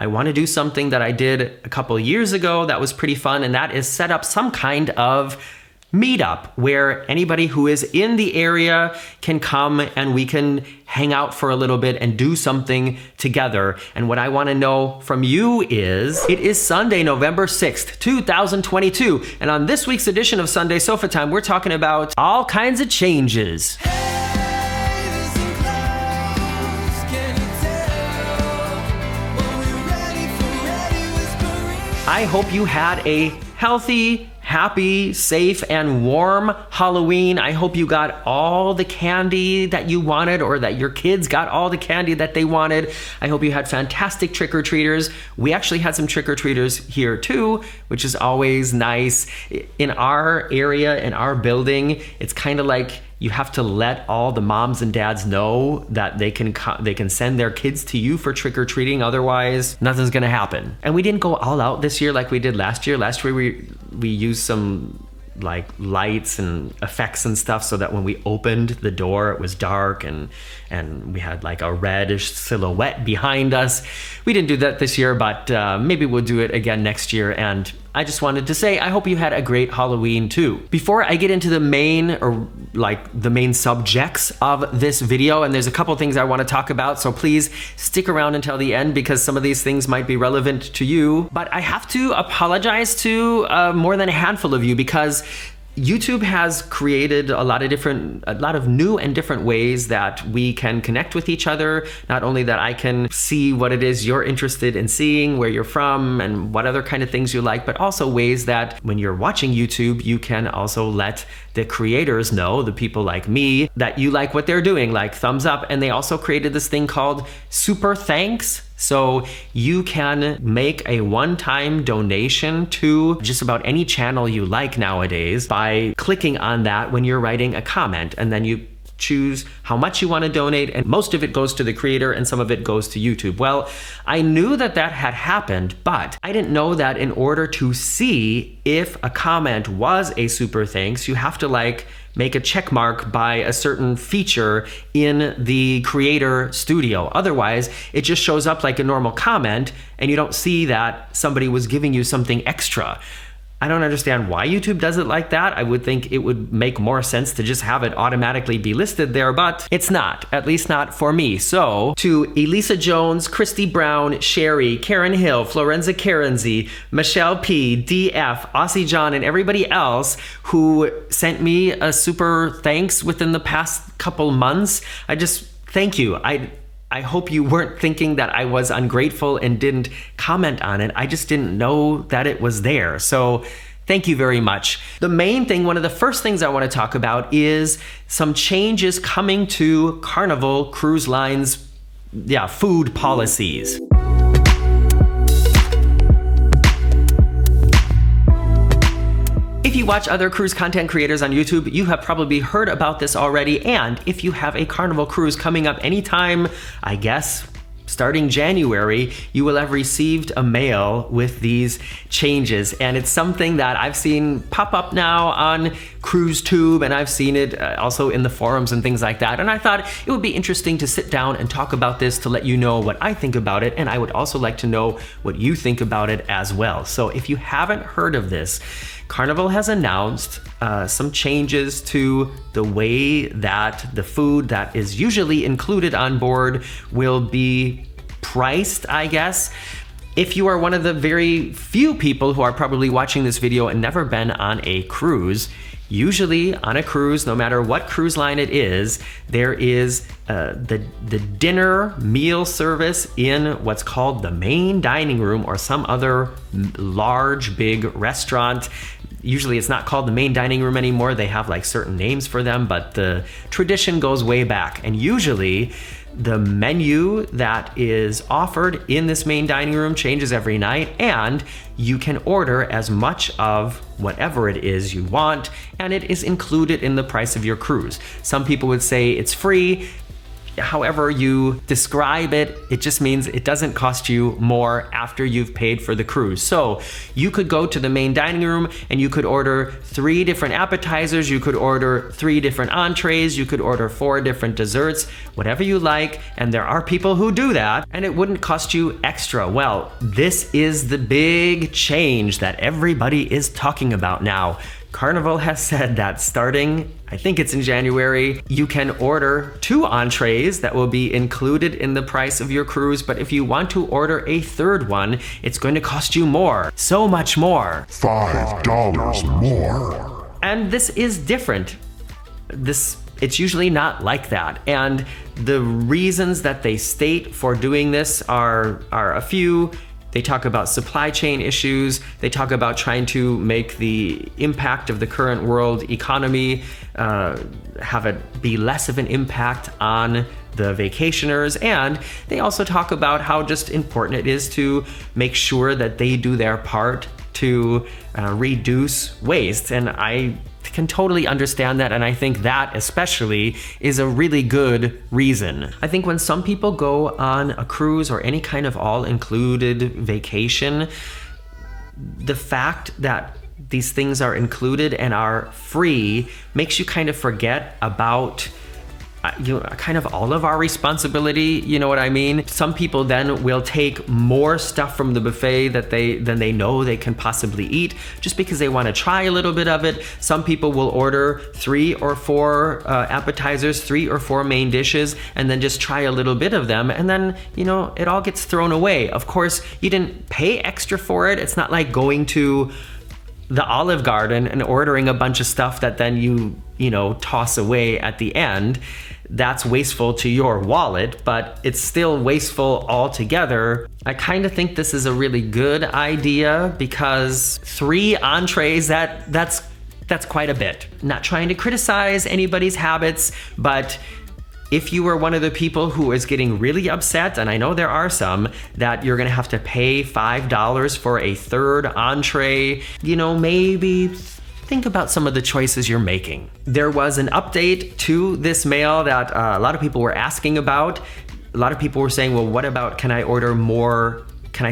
I want to do something that I did a couple years ago that was pretty fun, and that is set up some kind of meetup where anybody who is in the area can come and we can hang out for a little bit and do something together. And what I want to know from you is, it is Sunday, November 6th, 2022. And on this week's edition of Sunday Sofa Time, we're talking about all kinds of changes. I hope you had a healthy, happy, safe, and warm Halloween. I hope you got all the candy that you wanted, or that your kids got all the candy that they wanted. I hope you had fantastic trick-or-treaters. We actually had some trick-or-treaters here too, which is always nice. In our area, in our building, it's kind of like you have to let all the moms and dads know that they can send their kids to you for trick-or-treating. Otherwise, nothing's gonna happen. And we didn't go all out this year like we did last year. Last year we used some like lights and effects and stuff so that when we opened the door it was dark and we had like a reddish silhouette behind us. We didn't do that this year, but maybe we'll do it again next year. And I just wanted to say I hope you had a great Halloween too. Before I get into the main subjects of this video, and there's a couple things I want to talk about, so please stick around until the end because some of these things might be relevant to you. But I have to apologize to more than a handful of you, because YouTube has created a lot of new and different ways that we can connect with each other. Not only that I can see what it is you're interested in seeing, where you're from, and what other kind of things you like, but also ways that when you're watching YouTube, you can also let the creators know, the people like me, that you like what they're doing, like thumbs up. And they also created this thing called Super Thanks. So you can make a one-time donation to just about any channel you like nowadays by clicking on that when you're writing a comment, and then you choose how much you want to donate, and most of it goes to the creator and some of it goes to YouTube. Well, I knew that had happened, but I didn't know that in order to see if a comment was a super thanks, you have to make a check mark by a certain feature in the creator studio. Otherwise, it just shows up like a normal comment and you don't see that somebody was giving you something extra. I don't understand why YouTube does it like that. I would think it would make more sense to just have it automatically be listed there, but it's not, at least not for me. So to Elisa Jones, Christy Brown, Sherry, Karen Hill, Florenza Karenzi, Michelle P, DF, Aussie John, and everybody else who sent me a super thanks within the past couple months, I just thank you. I hope you weren't thinking that I was ungrateful and didn't comment on it. I just didn't know that it was there. So thank you very much. The main thing, one of the first things I want to talk about is some changes coming to Carnival Cruise Line's food policies. If you watch other cruise content creators on YouTube, you have probably heard about this already. And if you have a Carnival cruise coming up anytime, I guess, starting January, you will have received a mail with these changes. And it's something that I've seen pop up now on CruiseTube, and I've seen it also in the forums and things like that. And I thought it would be interesting to sit down and talk about this to let you know what I think about it. And I would also like to know what you think about it as well. So if you haven't heard of this, Carnival has announced some changes to the way that the food that is usually included on board will be priced, I guess. If you are one of the very few people who are probably watching this video and never been on a cruise, usually on a cruise, no matter what cruise line it is, there is the dinner meal service in what's called the main dining room or some other large, big restaurant. Usually it's not called the main dining room anymore. They have like certain names for them, but the tradition goes way back. And usually the menu that is offered in this main dining room changes every night, and you can order as much of whatever it is you want, and it is included in the price of your cruise. Some people would say it's free. however you describe it, it just means it doesn't cost you more after you've paid for the cruise. So you could go to the main dining room and you could order 3 different appetizers, you could order 3 different entrees, you could order 4 different desserts, whatever you like, and there are people who do that, and it wouldn't cost you extra. Well, this is the big change that everybody is talking about now. Carnival has said that starting, I think it's in January, you can order 2 entrees that will be included in the price of your cruise, but if you want to order a 3rd one, it's going to cost you more. So much more. $5 more. And this is different. It's usually not like that. And the reasons that they state for doing this are a few. They talk about supply chain issues. They talk about trying to make the impact of the current world economy, have it be less of an impact on the vacationers. And they also talk about how just important it is to make sure that they do their part to reduce waste. And I can totally understand that, and I think that especially is a really good reason. I think when some people go on a cruise or any kind of all-included vacation, the fact that these things are included and are free makes you kind of forget about kind of all of our responsibility, you know what I mean? Some people then will take more stuff from the buffet than they know they can possibly eat just because they want to try a little bit of it. Some people will order 3 or 4 appetizers, 3 or 4 main dishes, and then just try a little bit of them, and then, it all gets thrown away. Of course, you didn't pay extra for it. It's not like going to the Olive Garden and ordering a bunch of stuff that then you toss away at the end. That's wasteful to your wallet, but it's still wasteful altogether. I kind of think this is a really good idea because 3 entrees, that's quite a bit. Not trying to criticize anybody's habits, but if you were one of the people who is getting really upset, and I know there are some, that you're gonna have to pay $5 for a 3rd entree, maybe think about some of the choices you're making. There was an update to this mail that a lot of people were asking about. A lot of people were saying, well, what about, can I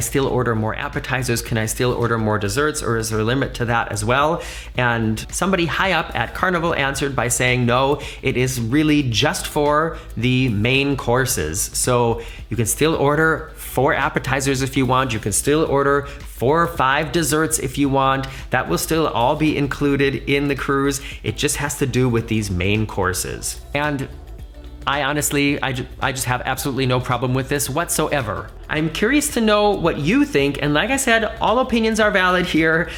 still order more appetizers? Can I still order more desserts, or is there a limit to that as well? And somebody high up at Carnival answered by saying, no, it is really just for the main courses. So you can still order 4 appetizers if you want. You can still order 4 or 5 desserts if you want. That will still all be included in the cruise. It just has to do with these main courses. And I honestly just have absolutely no problem with this whatsoever. I'm curious to know what you think, and like I said, all opinions are valid here.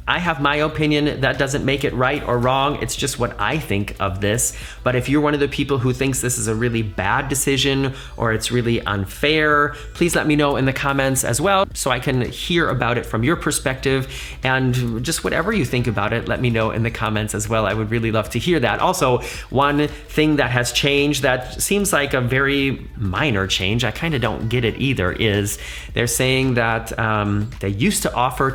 I have my opinion. That doesn't make it right or wrong. It's just what I think of this. But if you're one of the people who thinks this is a really bad decision or it's really unfair, please let me know in the comments as well so I can hear about it from your perspective. And just whatever you think about it, let me know in the comments as well. I would really love to hear that. Also, one thing that has changed that seems like a very minor change, I kind of don't get it either, is they're saying that they used to offer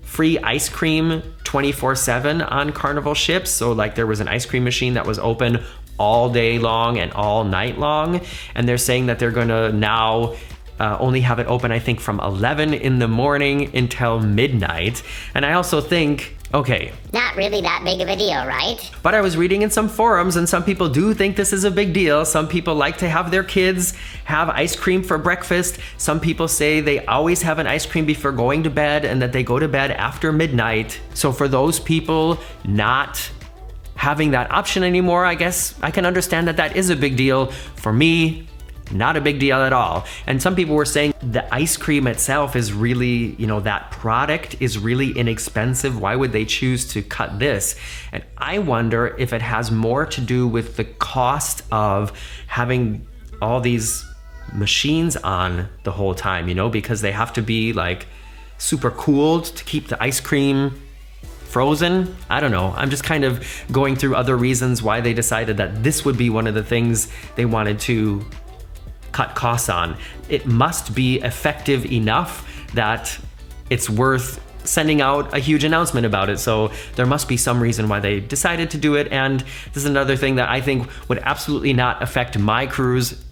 free ice cream 24/7 on Carnival ships. So like there was an ice cream machine that was open all day long and all night long. And they're saying that they're gonna now only have it open, I think, from 11 in the morning until midnight. And I also think, okay, not really that big of a deal, right? But I was reading in some forums and some people do think this is a big deal. Some people like to have their kids have ice cream for breakfast. Some people say they always have an ice cream before going to bed and that they go to bed after midnight. So for those people not having that option anymore, I guess I can understand that that is a big deal. For me, not a big deal at all. And some people were saying the ice cream itself is really, that product is really inexpensive. Why would they choose to cut this? And I wonder if it has more to do with the cost of having all these machines on the whole time, because they have to be like super cooled to keep the ice cream frozen. I don't know. I'm just kind of going through other reasons why they decided that this would be one of the things they wanted to cut costs on. It must be effective enough that it's worth sending out a huge announcement about it. So there must be some reason why they decided to do it. And this is another thing that I think would absolutely not affect my cruise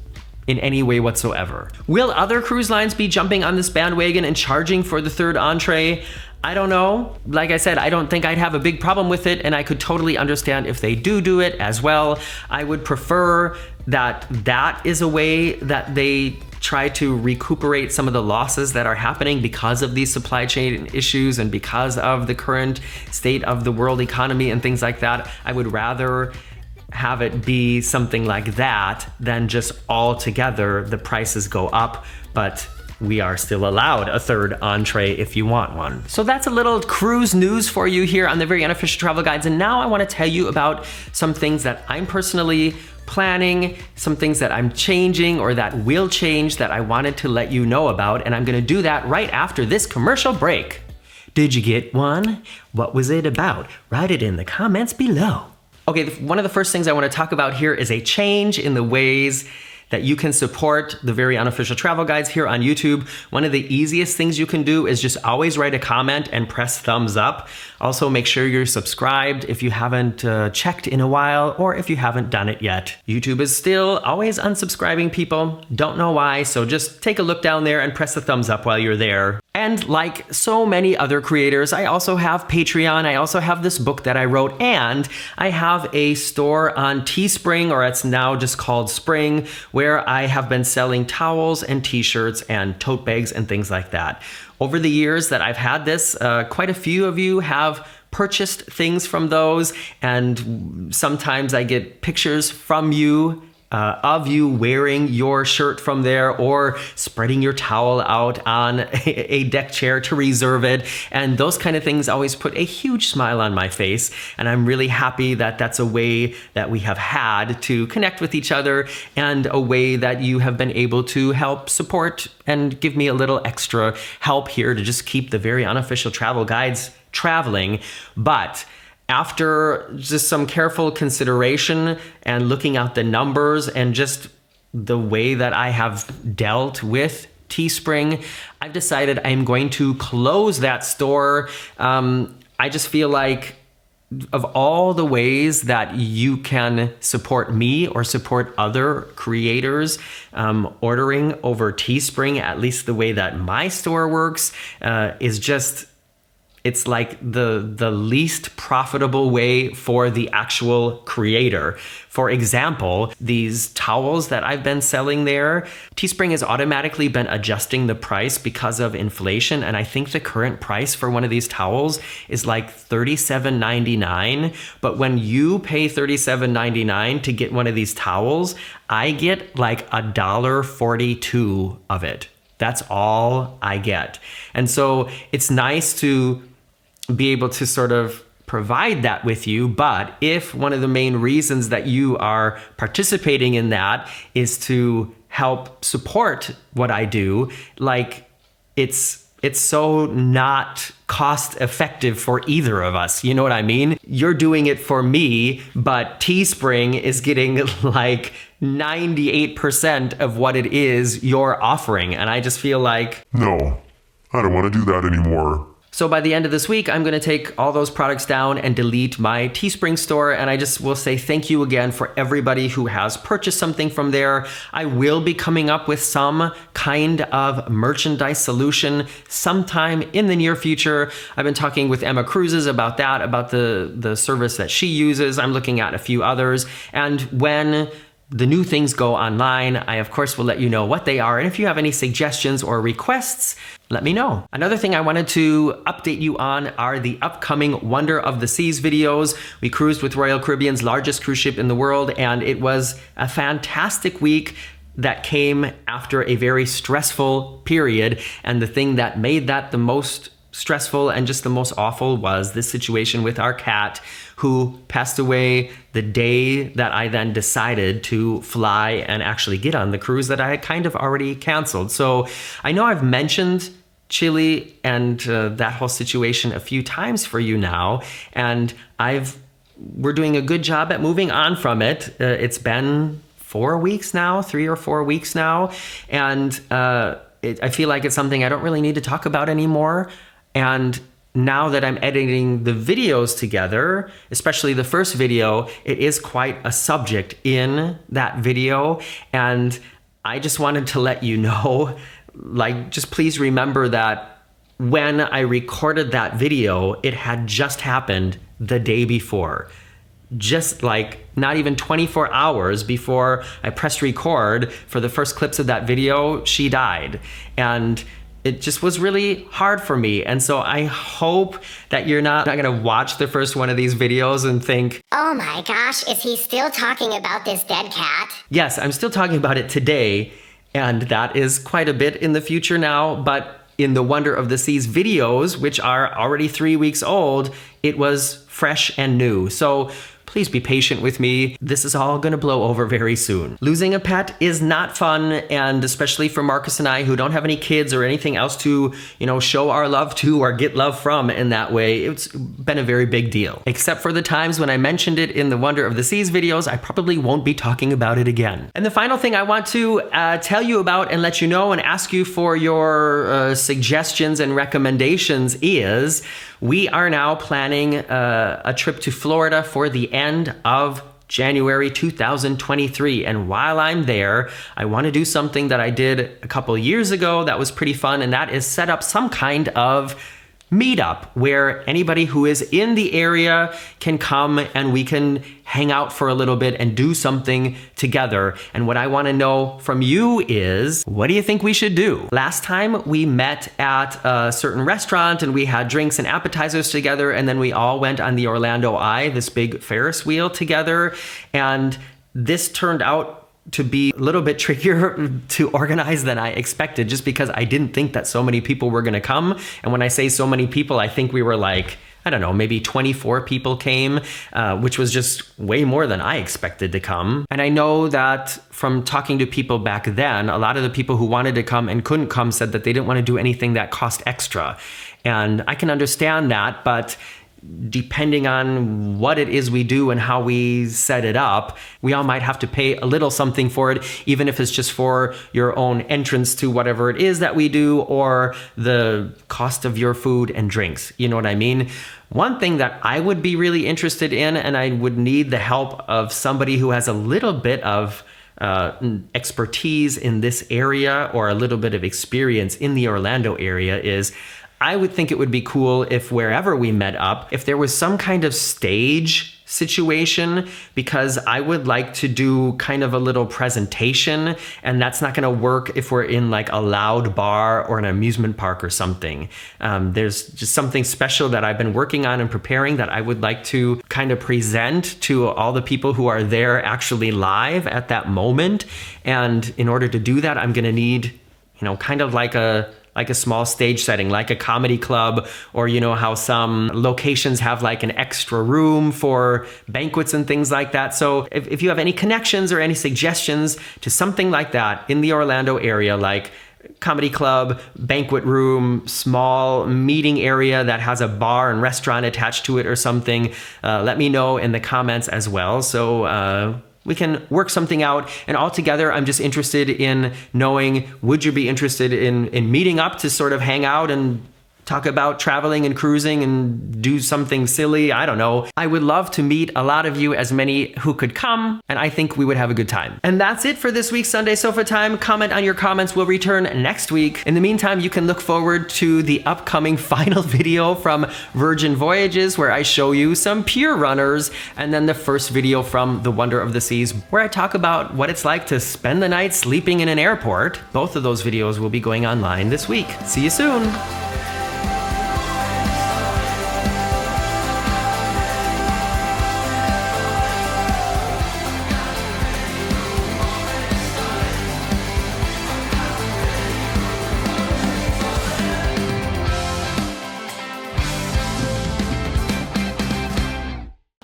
in any way whatsoever. Will other cruise lines be jumping on this bandwagon and charging for the third entree? I don't know. Like I said, I don't think I'd have a big problem with it, and I could totally understand if they do it as well. I would prefer that that is a way that they try to recuperate some of the losses that are happening because of these supply chain issues and because of the current state of the world economy and things like that. I would rather have it be something like that than just altogether the prices go up, but we are still allowed a third entree if you want one. So that's a little cruise news for you here on the Very Unofficial Travel Guides. And now I want to tell you about some things that I'm personally planning, some things that I'm changing or that will change that I wanted to let you know about. And I'm going to do that right after this commercial break. Did you get one? What was it about? Write it in the comments below. Okay, one of the first things I want to talk about here is a change in the ways that you can support the Very Unofficial Travel Guides here on YouTube. One of the easiest things you can do is just always write a comment and press thumbs up. Also, make sure you're subscribed if you haven't checked in a while or if you haven't done it yet. YouTube is still always unsubscribing people. Don't know why, so just take a look down there and press the thumbs up while you're there. And like so many other creators, I also have Patreon. I also have this book that I wrote, and I have a store on Teespring, or it's now just called Spring, where I have been selling towels and t-shirts and tote bags and things like that. Over the years that I've had this, quite a few of you have purchased things from those, and sometimes I get pictures from you of you wearing your shirt from there or spreading your towel out on a deck chair to reserve it. And those kind of things always put a huge smile on my face. And I'm really happy that that's a way that we have had to connect with each other and a way that you have been able to help support and give me a little extra help here to just keep the Very Unofficial Travel Guides traveling. But after just some careful consideration and looking at the numbers and just the way that I have dealt with Teespring, I've decided I'm going to close that store. I just feel like of all the ways that you can support me or support other creators, ordering over Teespring, at least the way that my store works, is just, it's like the least profitable way for the actual creator. For example, these towels that I've been selling there, Teespring has automatically been adjusting the price because of inflation. And I think the current price for one of these towels is like $37.99. But when you pay $37.99 to get one of these towels, I get like $1.42 of it. That's all I get. And so it's nice to be able to sort of provide that with you. But if one of the main reasons that you are participating in that is to help support what I do, like it's so not cost effective for either of us. You know what I mean? You're doing it for me, but Teespring is getting like 98% of what it is you're offering. And I just feel like, No, I don't want to do that anymore. so by the end of this week, I'm going to take all those products down and delete my Teespring store. And I just will say thank you again for everybody who has purchased something from there. I will be coming up with some kind of merchandise solution sometime in the near future. I've been talking with Emma Cruises about that, about the service that she uses. I'm looking at a few others. And when the new things go online, I of course will let you know what they are. And if you have any suggestions or requests, let me know. Another thing I wanted to update you on are the upcoming Wonder of the Seas videos. We cruised with Royal Caribbean's largest cruise ship in the world, and it was a fantastic week that came after a very stressful period. And the thing that made that the most stressful and just the most awful was this situation with our cat, who passed away the day that I then decided to fly and actually get on the cruise that I had kind of already canceled. So I know I've mentioned Chile and that whole situation a few times for you now, and we're doing a good job at moving on from it. It's been 4 weeks now, 3 or 4 weeks now, and I feel like it's something I don't really need to talk about anymore. And now that I'm editing the videos together, especially the first video, it is quite a subject in that video. And I just wanted to let you know, like, just please remember that when I recorded that video, it had just happened the day before. Just like not even 24 hours before I pressed record for the first clips of that video, she died. And it just was really hard for me. And so I hope that you're not gonna watch the first one of these videos and think, Oh my gosh, is he still talking about this dead cat? yes, I'm still talking about it today. And that is quite a bit in the future now. But in the Wonder of the Seas videos, which are already 3 weeks old, it was fresh and new. So please be patient with me. This is all gonna blow over very soon. Losing a pet is not fun, and especially for Marcus and I, who don't have any kids or anything else to, show our love to or get love from in that way, it's been a very big deal. Except for the times when I mentioned it in the Wonder of the Seas videos, I probably won't be talking about it again. And the final thing I want to tell you about and let you know and ask you for your suggestions and recommendations is we are now planning a trip to Florida for the end of January 2023. And while I'm there, I want to do something that I did a couple years ago that was pretty fun, and that is set up some kind of meetup where anybody who is in the area can come and we can hang out for a little bit and do something together. And what I want to know from you is, what do you think we should do? Last time we met at a certain restaurant and we had drinks and appetizers together, and then we all went on the Orlando Eye, this big Ferris wheel together. And this turned out to be a little bit trickier to organize than I expected, just because I didn't think that so many people were gonna come. And when I say so many people, I think we were like, I don't know, maybe 24 people came, which was just way more than I expected to come. And I know that from talking to people back then, a lot of the people who wanted to come and couldn't come said that they didn't want to do anything that cost extra. And I can understand that, but depending on what it is we do and how we set it up, we all might have to pay a little something for it, even if it's just for your own entrance to whatever it is that we do, or the cost of your food and drinks. You know what I mean? One thing that I would be really interested in, and I would need the help of somebody who has a little bit of expertise in this area or a little bit of experience in the Orlando area, is I would think it would be cool if wherever we met up, if there was some kind of stage situation, because I would like to do kind of a little presentation, and that's not going to work if we're in like a loud bar or an amusement park or something. There's just something special that I've been working on and preparing that I would like to kind of present to all the people who are there actually live at that moment. And in order to do that, I'm going to need, kind of like a small stage setting, like a comedy club, or how some locations have like an extra room for banquets and things like that. So if you have any connections or any suggestions to something like that in the Orlando area, like comedy club, banquet room, small meeting area that has a bar and restaurant attached to it or something, let me know in the comments as well. So we can work something out. And altogether, I'm just interested in knowing, would you be interested in meeting up to sort of hang out and talk about traveling and cruising and do something silly? I don't know. I would love to meet a lot of you, as many who could come, and I think we would have a good time. And that's it for this week's Sunday Sofa Time. Comment on your comments. We'll return next week. In the meantime, you can look forward to the upcoming final video from Virgin Voyages, where I show you some pier runners, and then the first video from The Wonder of the Seas, where I talk about what it's like to spend the night sleeping in an airport. Both of those videos will be going online this week. See you soon.